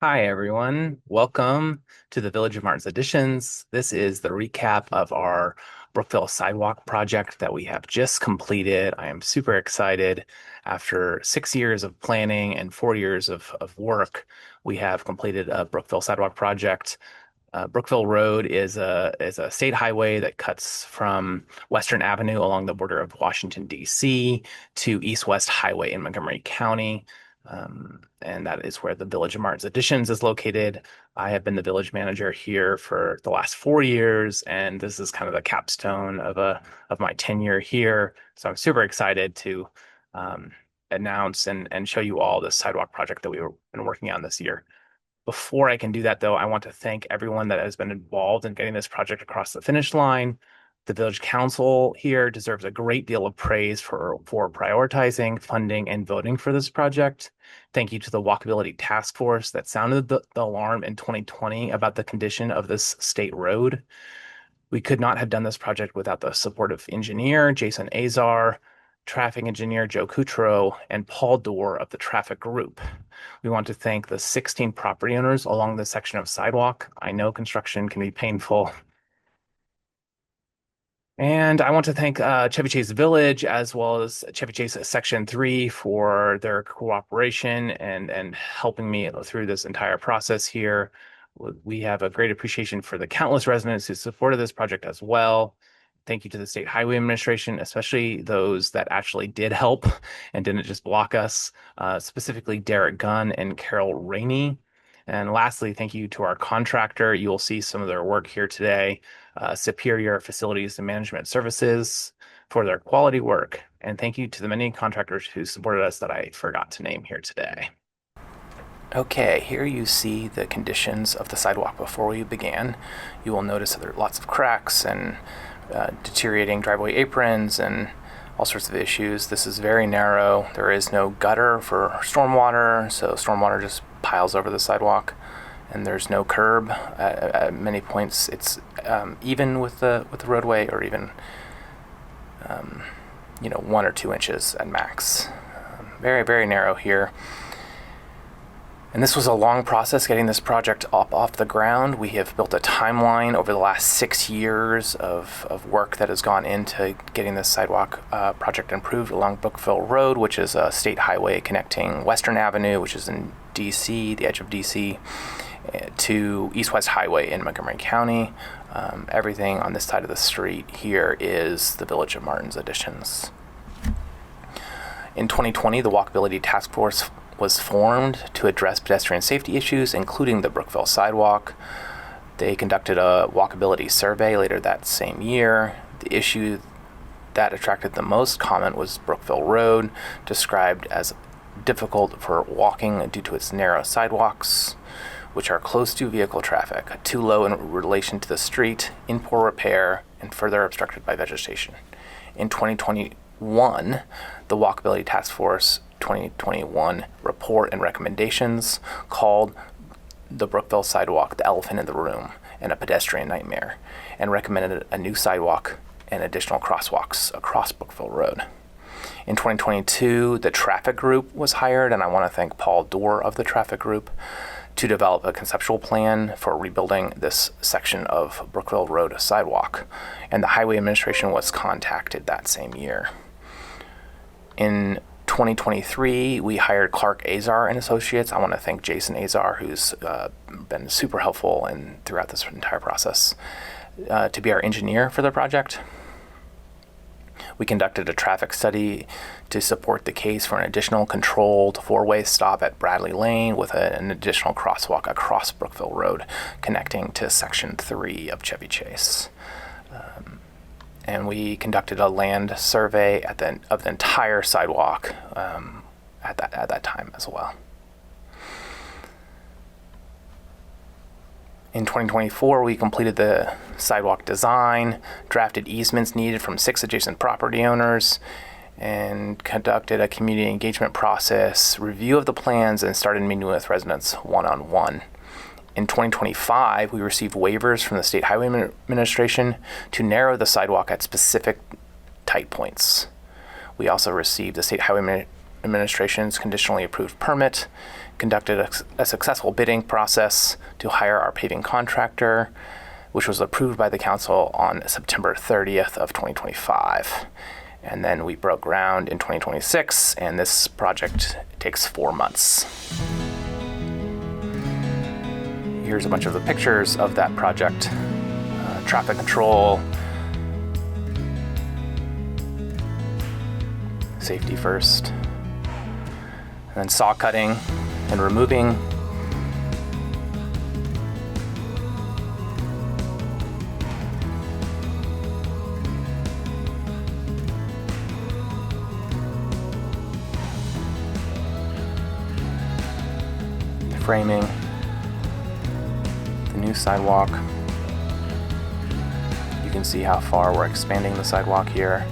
Hi, everyone. Welcome to the Village of Martin's Additions. This is the recap of our Brookville Sidewalk project that we have just completed. I am super excited. After 6 years of planning and 4 years of work, we have completed a Brookville Sidewalk project. Brookville Road is a state highway that cuts from Western Avenue along the border of Washington, D.C. to East-West Highway in Montgomery County. And that is where the Village of Martin's Additions is located. I have been the village manager here for the last 4 years, and this is kind of the capstone of my tenure here. So I'm super excited to announce and show you all the sidewalk project that we've been working on this year. Before I can do that, though, I want to thank everyone that has been involved in getting this project across the finish line. The village council here deserves a great deal of praise for prioritizing, funding, and voting for this project. Thank you to the Walkability Task Force that sounded the alarm in 2020 about the condition of this state road. We could not have done this project without the support of engineer Jason Azar, traffic engineer Joe Cutro, and Paul Dorr of the traffic group. We want to thank the 16 property owners along this section of sidewalk. I know construction can be painful. And I want to thank Chevy Chase Village as well as Chevy Chase Section 3 for their cooperation and helping me through this entire process here. We have a great appreciation for the countless residents who supported this project as well. Thank you to the State Highway Administration, especially those that actually did help and didn't just block us, specifically Derek Gunn and Carol Rainey. And lastly, thank you to our contractor. You will see some of their work here today, Superior Facilities and Management Services, for their quality work. And thank you to the many contractors who supported us that I forgot to name here today. Okay, here you see the conditions of the sidewalk before we began. You will notice that there are lots of cracks and deteriorating driveway aprons and all sorts of issues. This is very narrow. There is no gutter for stormwater, so stormwater just piles over the sidewalk, and there's no curb. At many points, it's even with the roadway, or even 1 or 2 inches at max. Very, very narrow here. And this was a long process getting this project off the ground. We have built a timeline over the last 6 years of work that has gone into getting this sidewalk project improved along Brookville Road, which is a state highway connecting Western Avenue, which is in DC, the edge of DC, to East-West Highway in Montgomery County. Everything on this side of the street here is the Village of Martin's Additions. In 2020, the Walkability Task Force was formed to address pedestrian safety issues, including the Brookville Sidewalk. They conducted a walkability survey later that same year. The issue that attracted the most comment was Brookville Road, described as difficult for walking due to its narrow sidewalks, which are close to vehicle traffic, too low in relation to the street, in poor repair, and further obstructed by vegetation. In 2021, the Walkability Task Force 2021 report and recommendations called the Brookville Sidewalk the elephant in the room and a pedestrian nightmare, and recommended a new sidewalk and additional crosswalks across Brookville Road. In 2022, the traffic group was hired, and I want to thank Paul Dorr of the traffic group to develop a conceptual plan for rebuilding this section of Brookville Road sidewalk, and the Highway Administration was contacted that same year. In 2023, we hired Clark Azar and Associates. I want to thank Jason Azar, who's been super helpful throughout this entire process, to be our engineer for the project. We conducted a traffic study to support the case for an additional controlled 4-way stop at Bradley Lane with an additional crosswalk across Brookville Road connecting to Section 3 of Chevy Chase. And we conducted a land survey of the entire sidewalk at that time as well. In 2024, we completed the sidewalk design, drafted easements needed from 6 adjacent property owners, and conducted a community engagement process, review of the plans, and started meeting with residents one-on-one. In 2025, we received waivers from the State Highway Administration to narrow the sidewalk at specific tight points. We also received the State Highway Administration's conditionally approved permit conducted a successful bidding process to hire our paving contractor, which was approved by the council on September 30th of 2025. And then we broke ground in 2026, and this project takes 4 months. Here's a bunch of the pictures of that project. Traffic control, safety first, and then saw cutting and removing. Framing the new sidewalk. You can see how far we're expanding the sidewalk here.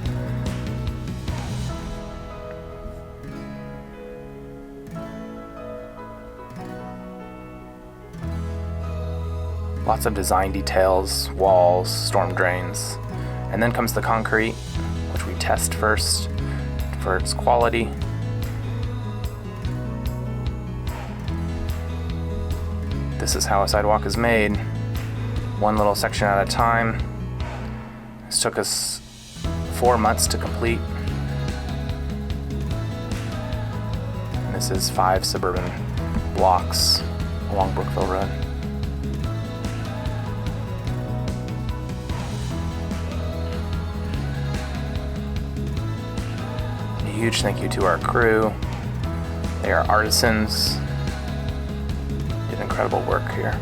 Lots of design details, walls, storm drains, and then comes the concrete, which we test first for its quality. This is how a sidewalk is made, one little section at a time. This took us 4 months to complete. And this is 5 suburban blocks along Brookville Road. A huge thank you to our crew. They are artisans. Did incredible work here.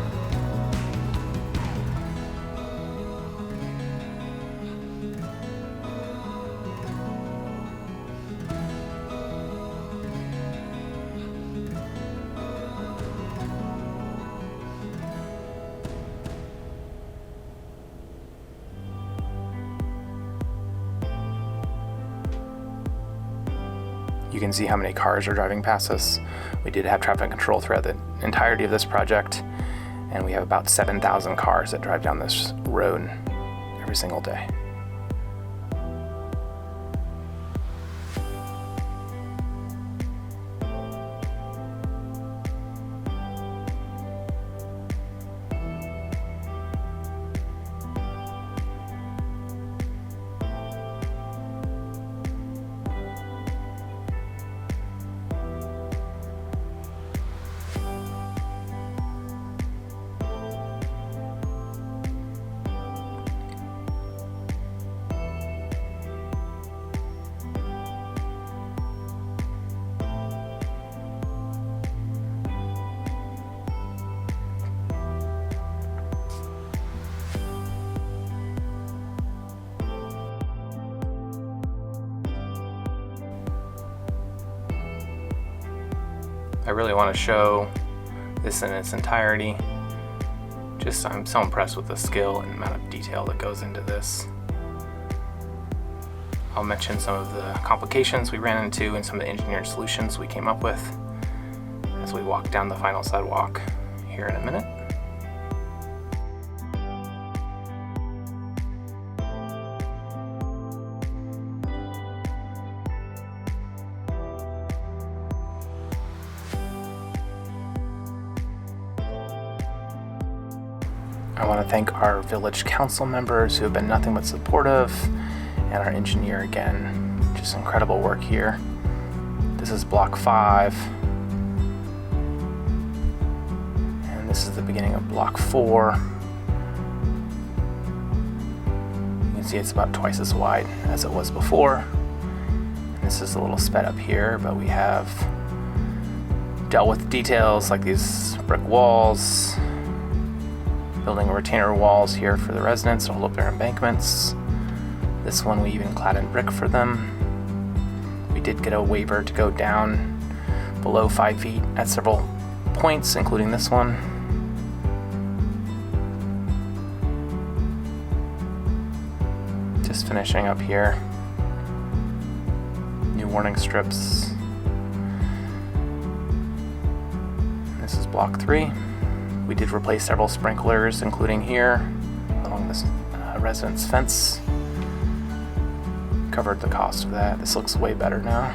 You can see how many cars are driving past us. We did have traffic control throughout the entirety of this project, and we have about 7,000 cars that drive down this road every single day. I really want to show this in its entirety. I'm so impressed with the skill and amount of detail that goes into this. I'll mention some of the complications we ran into and some of the engineered solutions we came up with as we walk down the final sidewalk here in a minute. I want to thank our village council members who have been nothing but supportive, and our engineer again. Just incredible work here. This is block 5. And this is the beginning of block 4. You can see it's about twice as wide as it was before. And this is a little sped up here, but we have dealt with details like these brick walls, building retainer walls here for the residents to hold up their embankments. This one we even clad in brick for them. We did get a waiver to go down below 5 feet at several points, including this one. Just finishing up here. New warning strips. This is block 3. We did replace several sprinklers, including here along this residence fence. Covered the cost of that. This looks way better now.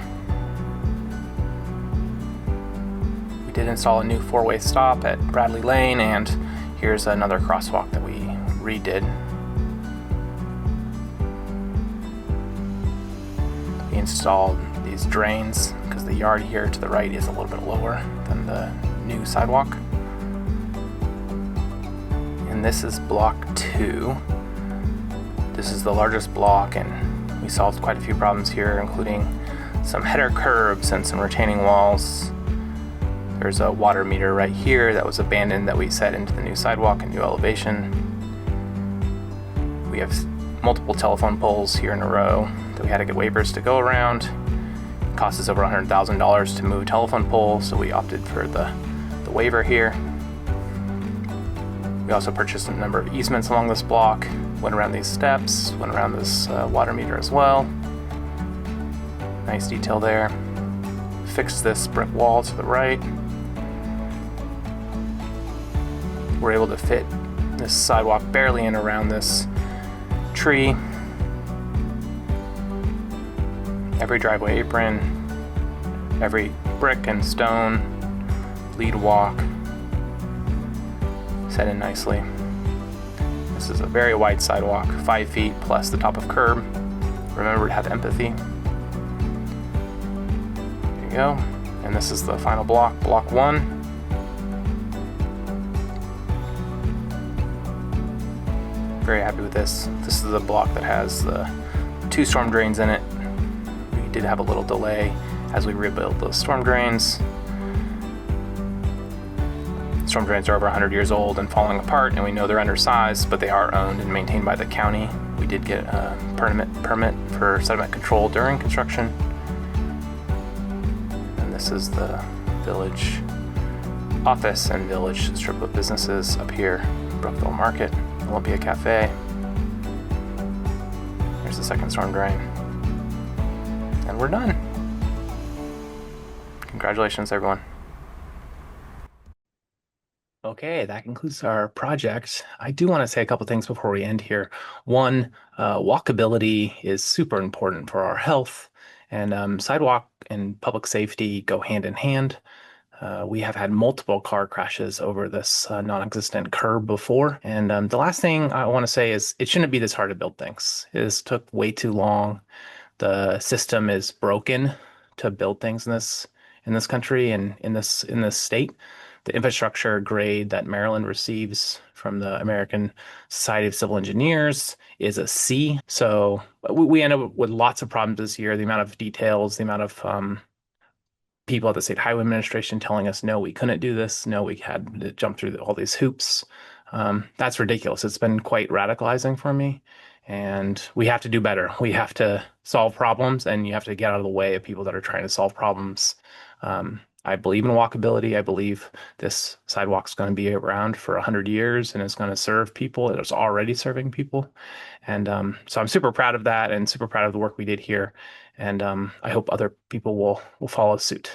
We did install a new four-way stop at Bradley Lane, and here's another crosswalk that we redid. We installed these drains because the yard here to the right is a little bit lower than the new sidewalk. And this is block 2. This is the largest block, and we solved quite a few problems here, including some header curbs and some retaining walls. There's a water meter right here that was abandoned that we set into the new sidewalk and new elevation. We have multiple telephone poles here in a row that we had to get waivers to go around. It cost us over $100,000 to move a telephone pole, so we opted for the waiver here. We also purchased a number of easements along this block, went around these steps, went around this water meter as well. Nice detail there. Fixed this brick wall to the right. We're able to fit this sidewalk barely in around this tree. Every driveway apron, every brick and stone, lead walk, set in nicely. This is a very wide sidewalk, 5 feet plus the top of curb. Remember to have empathy. There you go. And this is the final block, block 1. Very happy with this. This is the block that has the 2 storm drains in it. We did have a little delay as we rebuilt those storm drains. Storm drains are over 100 years old and falling apart, and we know they're undersized, but they are owned and maintained by the county. We did get a permit for sediment control during construction. And this is the village office and village strip of businesses up here, Brookville Market, Olympia Cafe. There's the second storm drain. And we're done. Congratulations, everyone. Okay, that concludes our project. I do want to say a couple things before we end here. One, walkability is super important for our health, and sidewalk and public safety go hand in hand. We have had multiple car crashes over this non-existent curb before. And the last thing I want to say is it shouldn't be this hard to build things. This took way too long. The system is broken to build things in this country and in this state. The infrastructure grade that Maryland receives from the American Society of Civil Engineers is a C. So we end up with lots of problems this year. The amount of details, the amount of people at the State Highway Administration telling us, no, we couldn't do this. No, we had to jump through all these hoops. That's ridiculous. It's been quite radicalizing for me. And we have to do better. We have to solve problems, and you have to get out of the way of people that are trying to solve problems. I believe in walkability. I believe this sidewalk's going to be around for 100 years and it's going to serve people. It is already serving people. And so I'm super proud of that and super proud of the work we did here. And I hope other people will follow suit.